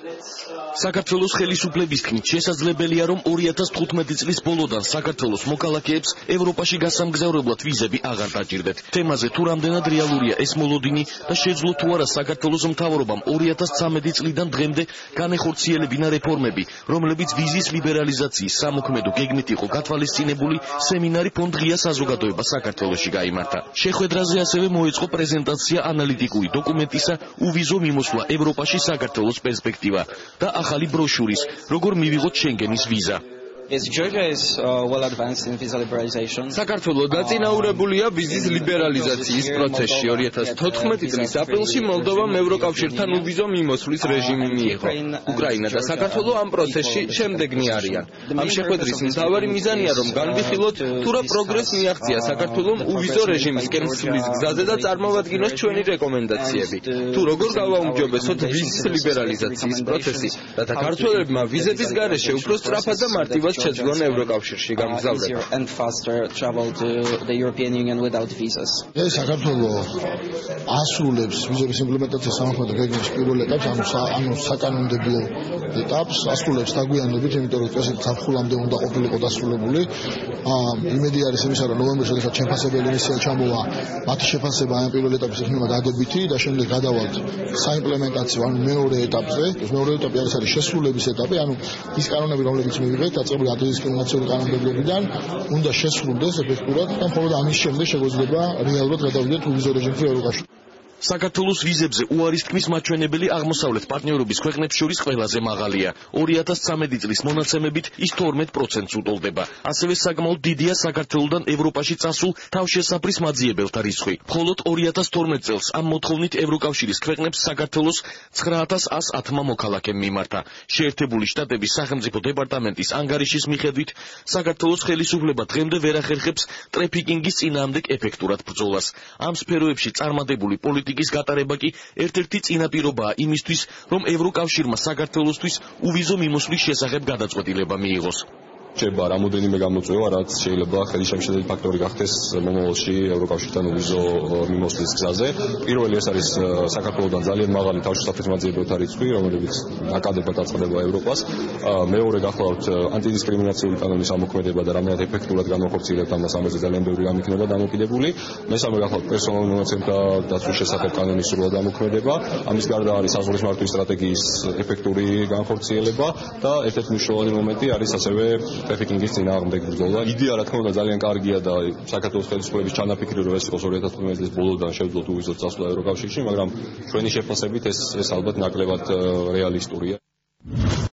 საქართველოს ხელისუფლების თქმით შესაძლებელია რომ 2015 წლის ბოლოდან საქართველოს მოქალაქეებს ევროპაში გასამგზავრებლად ვიზები აღარ დაჭირდეთ. თემაზე თუ რამდენად რეალურია ეს მოლოდინი და შეძლო თუ არა საქართველოს მთავრობამ 2013 წლიდან დღემდე განეხორციელებინა რეფორმები, რომლებიც ვიზის ლიბერალიზაციის სამოქმედო გეგმით იყო გათვალისწინებული, სემინარი ფონდ ღია საზოგადოება საქართველოში გაიმართა. შეხვედრაზე ასევე მოეწყო პრეზენტაცია ანალიტიკური დოკუმენტისა უვიზო მიმოსვლა ევროპაში საქართველოს პერსპექტივა და ახალი ბროშურის, როგორ მივიღოთ შენგენის ვიზა. საქართველო დაწინაურებულია ვიზის ლიბერალიზაციის პროცესში. 2014 წლის აპრილში მოლდოვამ ევროკავშირთან უვიზო მიმოსვლის რეჟიმი მიიღო. უკრაინა და საქართველო ამ პროცესში შემდეგნი არიან. ამ შეხვედრის მთავარი მიზანია რომ განვიხილოთ თუ რა პროგრესი მიაღწია საქართველომ უვიზო რეჟიმისკენ მსვლის გზაზე და წარმოვადგინოს ჩვენი რეკომენდაციები. თუ როგორ გავაუმჯობესოთ ვიზის ლიბერალიზაციის პროცესი, რათა ქართველებმა ვიზების გარეშე უფრო სწრაფად და მარტივად შეძლონ ევროკავშირში გამგზავრება. საქართველო ასრულებს ვიზების იმპლემენტაციის სამოქმედო გეგმის პირველ ეტაპს, ანუ საკანონმდებლო ეტაპს ასრულებს დაგვიანებით, იმიტომ რომ წესით ზაფხულამდე უნდა ყოფილიყო დასრულებული. იმედი არის იმისა, რომ ნოემბერში შესაძლოა შემფასებელი მისია ჩამოვა, მათი შეფასება ამ პირველ ეტაპზე იქნება დადებითი და შემდეგ გადავალთ საიმპლემენტაციო, ანუ მეორე ეტაპზე. მეორე ეტაპი არის შესრულების ეტაპი, ანუ ის კანონები, რომლებიც მივიღეთ, დაწყებული ადმინისტრაციული კანონმდებლობიდან უნდა შესრულდეს ეფექტურად და მხოლოდ ამის შემდეგ შეგვეძლება რეალურად გადავიდეთ უვიზო რეჟიმში ევროკავშირში. საქართველოს ვიზებზე უარის თქმის მაჩვენებელი აღმოსავლეთ პარტნიორობის ქვეყნებს შორის ყველაზე მაღალია. 2013 წლის მონაცემებით ის 12%-ს უტოლდება. ასევე საკმაოდ დიდია საქართველოდან ევროპაში წასულ თავშესაფრის მაძიებელთა რიცხვი. მხოლოდ 2012 წელს ამ მოთხოვნით ევროკავშირის ქვეყნებს საქართველოს 9110 მოქალაქემ მიმართა. შეერთებული შტატების სახელმწიფო დეპარტამენტის ანგარიშის მიხედვით, საქართველოს ხელისუფლება დღემდე ვერ ახერხებს ტრეფიკინგის წინააღმდეგ ეფექტურად ბრძოლას. ამ სფეროებში წარმატებული პოლიტიკის გატარება კი ერთ-ერთი წინაპირობაა იმისთვის, რომ ევროკავშირმა საქართველოსთვის უვიზო მიმოსვლის შესახებ გადაწყვეტილება მიიღოს. რჩება რამოდენიმე გამოწვევა, რაც შეიძლება ხელისშემშლელი ფაქტორი გახდეს მომავალში ევროკავშირთან უვიზო მიმოსვლის გზაზე. პირველი ეს არის საქართველოსთან ძალიან მაღალი თავშესაფრის მაძიებელთა რიცხვი, რომელიც აკადებად აწყდება ევროპას. მეორე გახლავთ ანტიდისკრიმინაციული კანონის ამოქმედება და რამდენად ეფექტურად განახორციელებთ ამას, ამაზე ძალიან ბევრი რამ იქნება დამოკიდებული. მესამე გახლავთ პერსონალურ მონაცემთა დაცვის შესახებ კანონის სრულად ამოქმედება. ამის გარდა არის საზღვრის მართვის სტრატეგიის ეფექტური განხორციელება და ერთ-ერთი მნიშვნელოვანი მომენტი არის ასევე ტრეფიკინგის წინააღმდეგ ბრძოლა. იდეა რა თქმა უნდა ძალიან კარგია და საქართველოს ხელისუფლების ჩანაფიქრი რომ ეს იყოს 2015 წლის ბოლოდან შევძლოთ უვიზო წასვლა ევროკავშირში, მაგრამ ჩვენი შეფასებით ეს ალბათ ნაკლებად რეალისტურია.